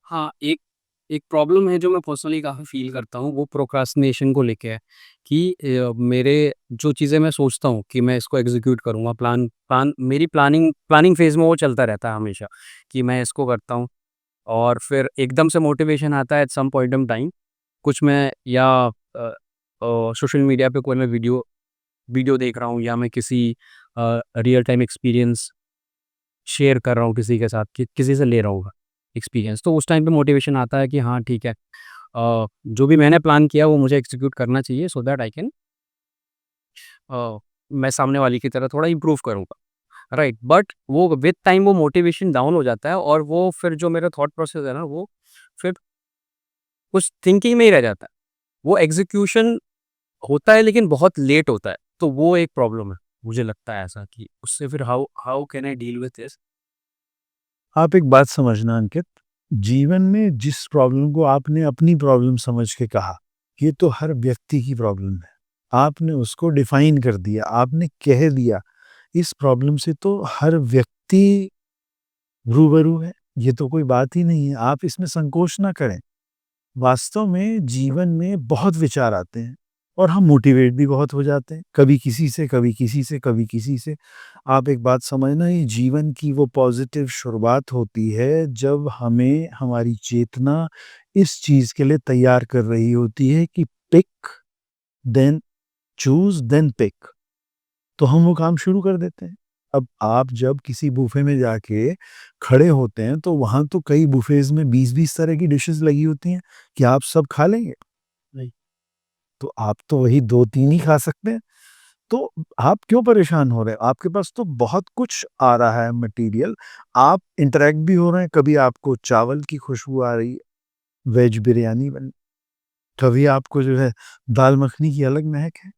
हाँ, एक एक प्रॉब्लम है जो मैं पर्सनली काफ़ी फ़ील करता हूँ, वो प्रोक्रास्टिनेशन को लेके है कि मेरे जो चीज़ें मैं सोचता हूँ कि मैं इसको एग्ज़ीक्यूट करूँगा, प्लान प्लान मेरी प्लानिंग फ़ेज़ में वो चलता रहता है हमेशा कि मैं इसको करता हूँ और फिर एकदम से मोटिवेशन आता है at some point in time, कुछ मैं या सोशल मीडिया पे कोई मैं वीडियो वीडियो देख रहा हूँ या मैं किसी रियल टाइम एक्सपीरियंस शेयर कर रहा हूँ किसी के साथ कि किसी से ले रहा हूँ एक्सपीरियंस, तो उस टाइम पे मोटिवेशन आता है कि हाँ ठीक है, जो भी मैंने प्लान किया वो मुझे एग्जीक्यूट करना चाहिए सो दैट आई कैन मैं सामने वाले की तरह थोड़ा इम्प्रूव करूँगा, राइट। बट वो विद टाइम वो मोटिवेशन डाउन हो जाता है और वो फिर जो मेरा थॉट प्रोसेस है ना वो फिर कुछ थिंकिंग में ही रह जाता है। वो एग्जीक्यूशन होता है लेकिन बहुत लेट होता है, तो वो एक प्रॉब्लम है। मुझे लगता है ऐसा कि उससे फिर how how can I deal with this? आप एक बात समझना अंकित, जीवन में जिस प्रॉब्लम को आपने अपनी प्रॉब्लम समझ के कहा, ये तो हर व्यक्ति की प्रॉब्लम है। आपने उसको डिफाइन कर दिया, आपने कह दिया, इस प्रॉब्लम से तो हर व्यक्ति रूबरू है, ये तो कोई बात ही नहीं है, आप इसमें संकोच ना करें। वास्तव में जीवन में बहुत विचार आते हैं और हम मोटिवेट भी बहुत हो जाते हैं, कभी किसी से, कभी किसी से, कभी किसी से। आप एक बात समझना, ये जीवन की वो पॉजिटिव शुरुआत होती है जब हमें हमारी चेतना इस चीज़ के लिए तैयार कर रही होती है कि pick, then choose, then pick. तो हम वो काम शुरू कर देते हैं। अब आप जब किसी बुफ़े में जाके खड़े होते हैं, तो वहाँ तो कई बुफ़ेज़ में 20-20 तरह की डिशेज़ लगी होती हैं। क्या आप सब खा लेंगे? नहीं। तो आप तो वही 2-3 ही खा सकते हैं। तो आप क्यों परेशान हो रहे हैं? आपके पास तो बहुत कुछ आ रहा है मटेरियल, आप इंटरैक्ट भी हो रहे हैं, कभी आपको चावल की खुशबू आ रही है, वेज बिरयानी बनी, कभी आपको जो है दाल मखनी की अलग महक है,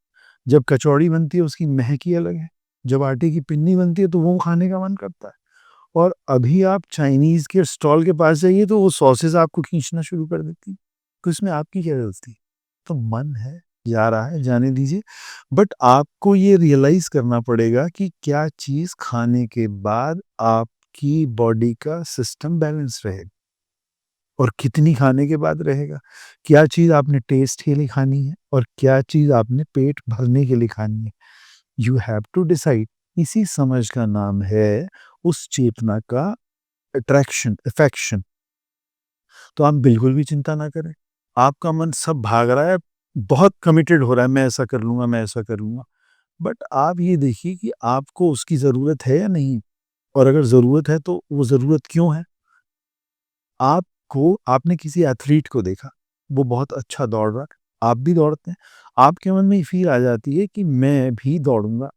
जब कचौड़ी बनती है उसकी महक ही अलग है, जब आटे की पिन्नी बनती है तो वो खाने का मन करता है। और अभी आप चाइनीज़ के स्टॉल के पास जाइए तो वो सॉसेज़ आपको खींचना शुरू कर देती हैं। तो इसमें आपकी क्या गलती? तो मन है, जा रहा है, जाने दीजिए। बट आपको ये रियलाइज़ करना पड़ेगा कि क्या चीज़ खाने के बाद आपकी बॉडी का सिस्टम बैलेंस रहेगा और कितनी खाने के बाद रहेगा। क्या चीज़ आपने टेस्ट के लिए खानी है और क्या चीज़ आपने पेट भरने के लिए खानी है। You have to decide. इसी समझ का नाम है उस चेतना का अट्रैक्शन, अफेक्शन। तो आप बिल्कुल भी चिंता ना करें। आपका मन सब भाग रहा है, बहुत कमिटेड हो रहा है, मैं ऐसा कर लूँगा, मैं ऐसा कर लूँगा। बट आप ये देखिए कि आपको उसकी ज़रूरत है या नहीं? और अगर ज़रूरत है तो वो ज़रूरत क्यों है? आपने किसी एथलीट को देखा, वो बहुत अच्छा दौड़ रहा है, आप भी दौड़ते हैं। आपके मन में ये फ़ील आ जाती है कि मैं भी दौड़ूँगा,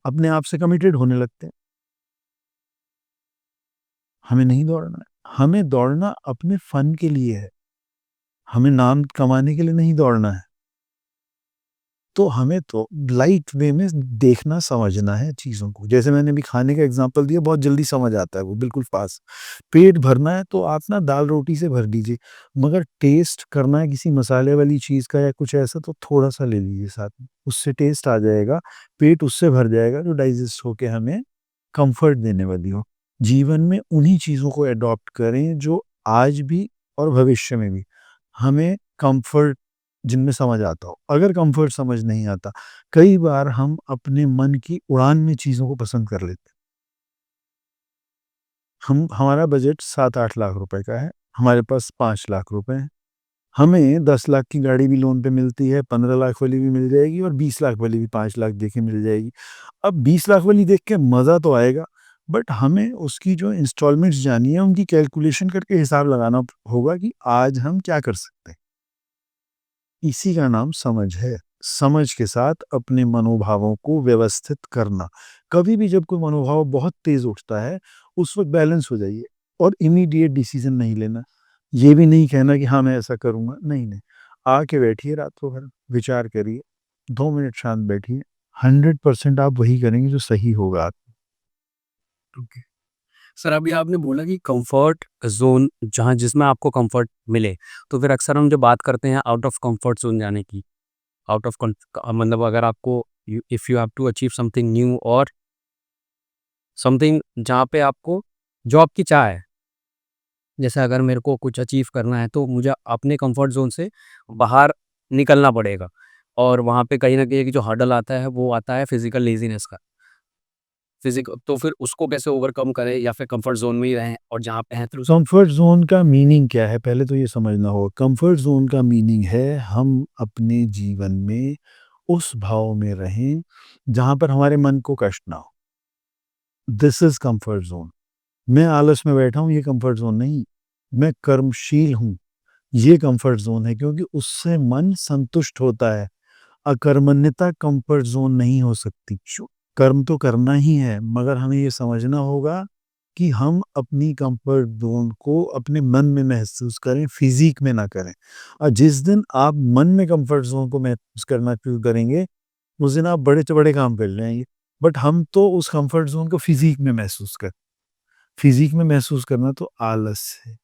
अपने आप से कमिटेड होने लगते हैं। हमें नहीं दौड़ना है, हमें दौड़ना अपने फन के लिए है, हमें नाम कमाने के लिए नहीं दौड़ना है। तो हमें तो लाइट वे में देखना समझना है चीज़ों को। जैसे मैंने अभी खाने का एग्ज़ाम्पल दिया, बहुत जल्दी समझ आता है वो, बिल्कुल फ़ास्ट। पेट भरना है तो आप ना दाल-रोटी से भर लीजिए, मगर टेस्ट करना है किसी मसाले वाली चीज़ का या कुछ ऐसा तो थोड़ा-सा ले लीजिए साथ में। उससे टेस्ट आ जाएगा, पेट उससे भर जाएगा जो डाइजेस्ट होके हमें कम्फ़र्ट देने वाली हो। जीवन में उन्हीं चीज़ों को एडॉप्ट करें जो आज भी और भविष्य में भी हमें कम्फ़र्ट जिनमें समझ आता हो। अगर कम्फ़र्ट समझ नहीं आता, कई बार हम अपने मन की उड़ान में चीज़ों को पसंद कर लेते हैं। हम हमारा बजट 7-8 लाख रुपए का है, हमारे पास 5 लाख रुपए हैं। हमें 10 लाख की गाड़ी भी लोन पे मिलती है, 15 लाख वाली भी मिल जाएगी और 20 लाख वाली भी 5 लाख देके मिल जाएगी। अब 20 लाख वाली देख के मज़ा तो आएगा, बट हमें उसकी जो इंस्टॉलमेंट्स जानी है, उनकी कैलकुलेशन करके हिसाब लगाना होगा कि आज हम क्या कर सकते हैं। इसी का नाम समझ है। समझ के साथ अपने मनोभावों को व्यवस्थित करना। कभी भी जब कोई मनोभाव बहुत तेज़ उठता है, उस वक़्त बैलेंस हो जाइए और इमीडिएट डिसीज़न नहीं लेना। ये भी नहीं कहना कि हाँ, मैं ऐसा करूँगा। नहीं, नहीं। आके बैठिए रात को घर, विचार करिए, 2 मिनट शांत बैठिए, 100% आप वही करेंगे जो सही होगा। ओके। सर, अभी आपने बोला कि कंफर्ट ज़ोन जहाँ जिसमें आपको कंफर्ट मिले, तो फिर अक्सर हम जब बात करते हैं आउट ऑफ कंफर्ट ज़ोन जाने की, आउट ऑफ मतलब अगर आपको if you have to achieve something new और समथिंग जहाँ पे आपको जो आपकी चाह है, जैसे अगर मेरे को कुछ अचीव करना है तो मुझे अपने कंफर्ट ज़ोन से बाहर निकलना पड़ेगा और वहाँ पे कहीं न कहीं एक जो हर्डल आता है वो आता है फिज़िकल लेज़ीनेस का। तो फिर उसको कैसे ओवरकम करें या फिर कंफर्ट ज़ोन में ही रहें और जहाँ पे हैं फिर उस कंफर्ट ज़ोन का मीनिंग क्या है? पहले तो ये समझना होगा। कंफर्ट ज़ोन का मीनिंग है हम अपने जीवन में उस भाव में रहें जहाँ पर हमारे मन को कष्ट ना हो। This is comfort zone. मैं आलस में बैठा हूँ, ये कंफर्ट ज़ोन नहीं। मैं कर्मशील हूँ, ये कंफर्ट ज़ोन है, क्योंकि उससे मन संतुष्ट होता है। अकर्मण्यता कंफर्ट ज़ोन नहीं हो सकती। कर्म तो करना ही है, मगर हमें ये समझना होगा कि हम अपनी कंफर्ट ज़ोन को अपने मन में महसूस करें, फ़िज़ीक में ना करें। और जिस दिन आप मन में कंफर्ट ज़ोन को महसूस करना शुरू करेंगे, उस दिन आप बड़े से बड़े काम कर जाएँगे। बट हम तो उस कंफर्ट ज़ोन को फ़िज़ीक में महसूस करते हैं। फ़िज़ीक में महसूस करना तो आलस है।